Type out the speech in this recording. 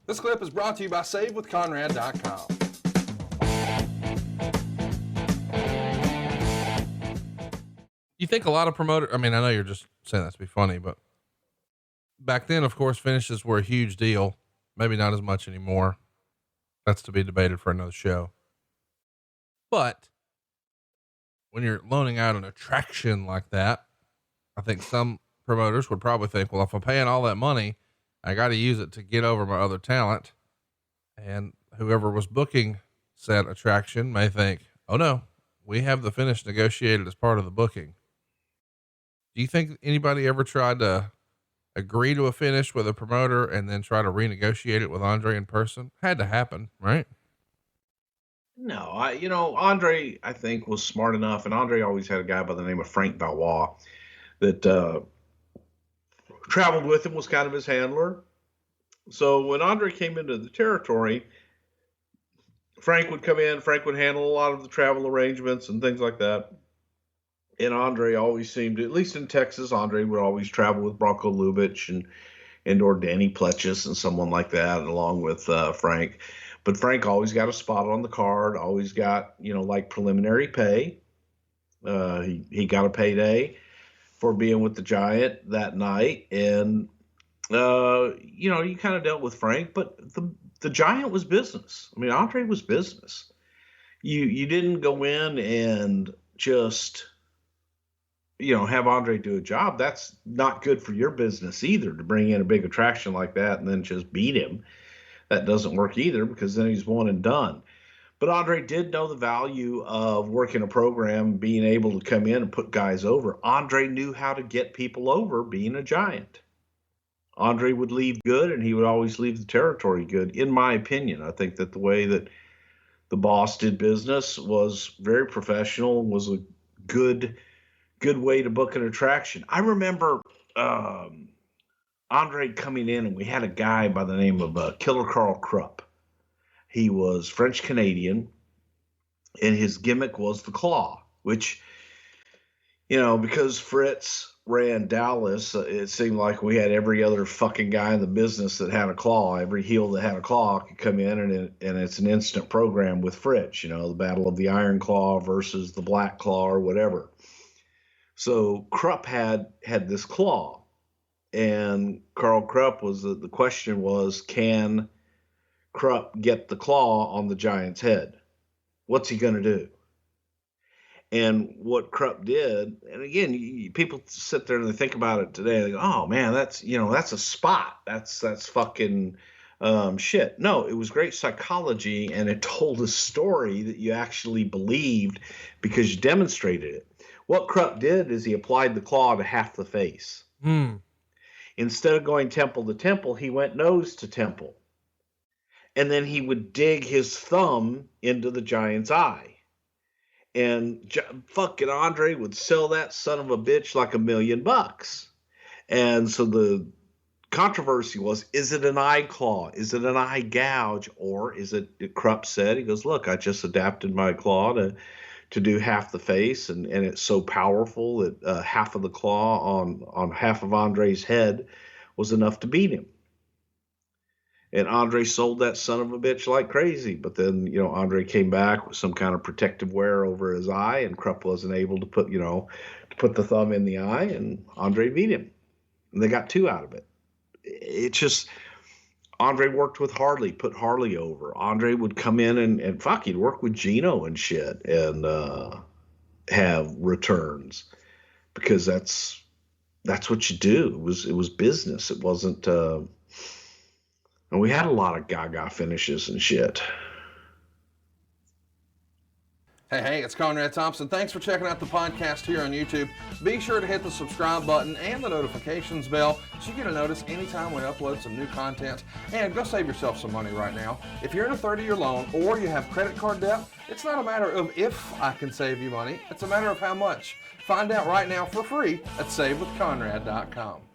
This clip is brought to you by SaveWithConrad.com. You think a lot of promoters, I mean, I know you're just saying that to be funny, but back then, of course, finishes were a huge deal. Maybe not as much anymore. That's to be debated for another show. But when you're loaning out an attraction like that, I think some promoters would probably think, well, if I'm paying all that money, I got to use it to get over my other talent. And whoever was booking said attraction may think, oh no, we have the finish negotiated as part of the booking. Do you think anybody ever tried to agree to a finish with a promoter and then try to renegotiate it with Andre in person? Had to happen, right? No, Andre, I think, was smart enough, and Andre always had a guy by the name of Frank Valois that traveled with him, was kind of his handler. So when Andre came into the territory, Frank would come in, Frank would handle a lot of the travel arrangements and things like that. And Andre always seemed to, at least in Texas, Andre would always travel with Bronco Lubitsch and or Danny Pletchis and someone like that, along with Frank. But Frank always got a spot on the card, always got, like preliminary pay. He got a payday for being with the Giant that night. And, you kind of dealt with Frank, but the Giant was business. I mean, Andre was business. You didn't go in and just, have Andre do a job. That's not good for your business either, to bring in a big attraction like that and then just beat him. That doesn't work either, because then he's one and done. But Andre did know the value of working a program, being able to come in and put guys over. Andre knew how to get people over being a Giant. Andre would leave good, and he would always leave the territory good, in my opinion. I think that the way that the boss did business was very professional, was a good way to book an attraction. I remember Andre coming in, and we had a guy by the name of Killer Carl Krupp. He was French Canadian, and his gimmick was the claw, which, because Fritz ran Dallas, it seemed like we had every other fucking guy in the business that had a claw. Every heel that had a claw could come in, and it's an instant program with Fritz, the Battle of the Iron Claw versus the Black Claw or whatever. So Krupp had this claw. And Carl Krupp was the question was, can Krupp get the claw on the Giant's head? What's he going to do? And what Krupp did, and again, people sit there and they think about it today. They go, "Oh man, that's a spot. That's fucking shit." No, it was great psychology, and it told a story that you actually believed because you demonstrated it. What Krupp did is he applied the claw to half the face. Instead of going temple to temple, he went nose to temple. And then he would dig his thumb into the Giant's eye. And fucking Andre would sell that son of a bitch like $1 million. And so the controversy was, is it an eye claw? Is it an eye gouge? Or is it, Krupp said, he goes, look, I just adapted my claw to do half the face, and it's so powerful that half of the claw on half of Andre's head was enough to beat him. And Andre sold that son of a bitch like crazy. But then, Andre came back with some kind of protective wear over his eye, and Krupp wasn't able to put the thumb in the eye, and Andre beat him. And they got 2 out of it. It's just, Andre worked with Harley, put Harley over. Andre would come in and he'd work with Gino and shit and have returns, because that's what you do. It was business. It wasn't, and we had a lot of gaga finishes and shit. Hey, it's Conrad Thompson. Thanks for checking out the podcast here on YouTube. Be sure to hit the subscribe button and the notifications bell so you get a notice anytime we upload some new content. And go save yourself some money right now. If you're in a 30-year loan or you have credit card debt, it's not a matter of if I can save you money. It's a matter of how much. Find out right now for free at SaveWithConrad.com.